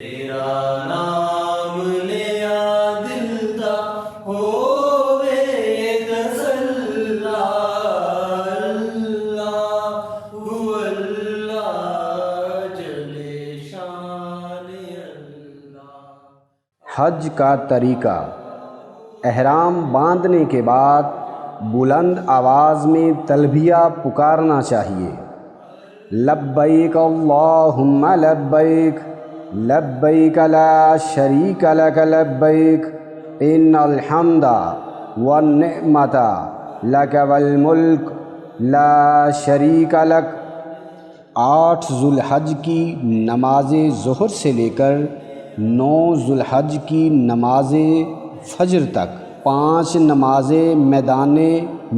تیرا نام لیا دل دا ہووے غزل اللہ هو اللہ جل شان اللہ۔ حج کا طریقہ: احرام باندھنے کے بعد بلند آواز میں تلبیہ پکارنا چاہیے۔ لبیک اللہم لبیک لبیک لا شریک لک لبیک ان الحمد والنعمت لک والملک لا شریک لک۔ 8 ذو الحج کی نماز ظہر سے لے کر 9 ذو الحج کی نماز فجر تک 5 نمازیں میدان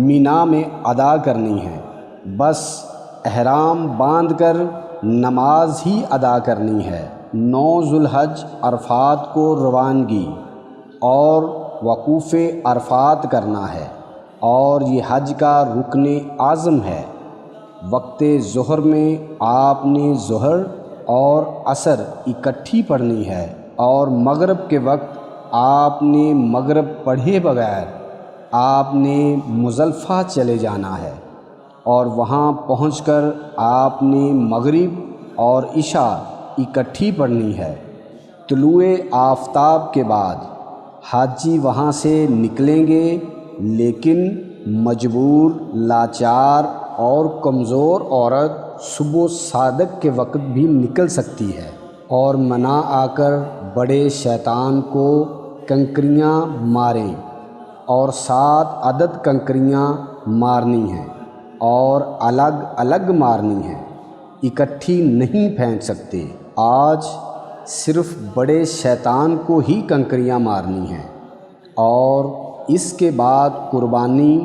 مینا میں ادا کرنی ہیں۔ بس احرام باندھ کر نماز ہی ادا کرنی ہے۔ 9 ذو الحج عرفات کو روانگی اور وقوف عرفات کرنا ہے، اور یہ حج کا رکن اعظم ہے۔ وقت ظہر میں آپ نے ظہر اور عصر اکٹھی پڑھنی ہے، اور مغرب کے وقت آپ نے مغرب پڑھے بغیر آپ نے مزدلفہ چلے جانا ہے، اور وہاں پہنچ کر آپ نے مغرب اور عشاء اکٹھی پڑھنی ہے۔ طلوع آفتاب کے بعد حاجی وہاں سے نکلیں گے، لیکن مجبور، لاچار اور کمزور عورت صبح صادق کے وقت بھی نکل سکتی ہے، اور منا آ کر بڑے شیطان کو کنکریاں ماریں، اور 7 عدد کنکریاں مارنی ہیں، اور الگ الگ مارنی ہیں، اکٹھی نہیں پھینک سکتے۔ آج صرف بڑے شیطان کو ہی کنکریاں مارنی ہیں، اور اس کے بعد قربانی،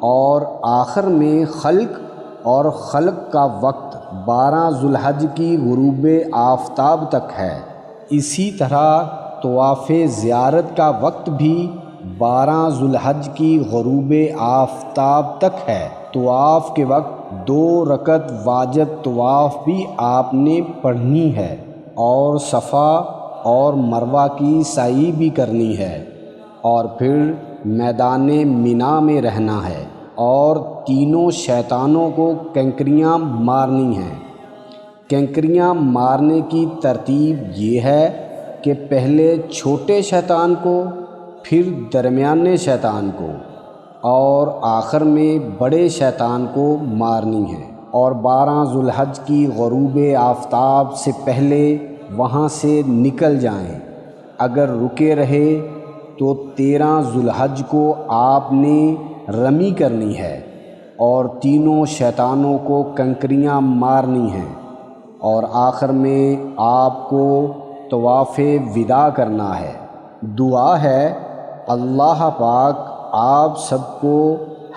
اور آخر میں خلق، اور خلق کا وقت 12 ذو الحج کی غروب آفتاب تک ہے۔ اسی طرح طواف زیارت کا وقت بھی 12 ذو الحج کی غروب آفتاب تک ہے۔ طواف کے وقت 2 رکعت واجب طواف بھی آپ نے پڑھنی ہے، اور صفا اور مروہ کی سعی بھی کرنی ہے، اور پھر میدان مینا میں رہنا ہے، اور تینوں شیطانوں کو کنکریاں مارنی ہیں۔ کنکریاں مارنے کی ترتیب یہ ہے کہ پہلے چھوٹے شیطان کو، پھر درمیانے شیطان کو، اور آخر میں بڑے شیطان کو مارنی ہے، اور 12 ذو الحج کی غروب آفتاب سے پہلے وہاں سے نکل جائیں۔ اگر رکے رہے تو 13 ذو الحج کو آپ نے رمی کرنی ہے، اور تینوں شیطانوں کو کنکریاں مارنی ہیں، اور آخر میں آپ کو طواف وداع کرنا ہے۔ دعا ہے اللہ پاک آپ سب کو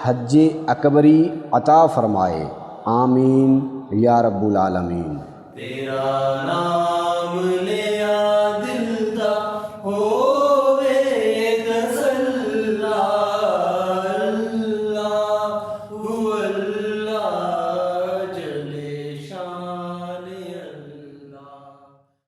حج اکبری عطا فرمائے، آمین یا رب العالمین۔ تیرا نام لے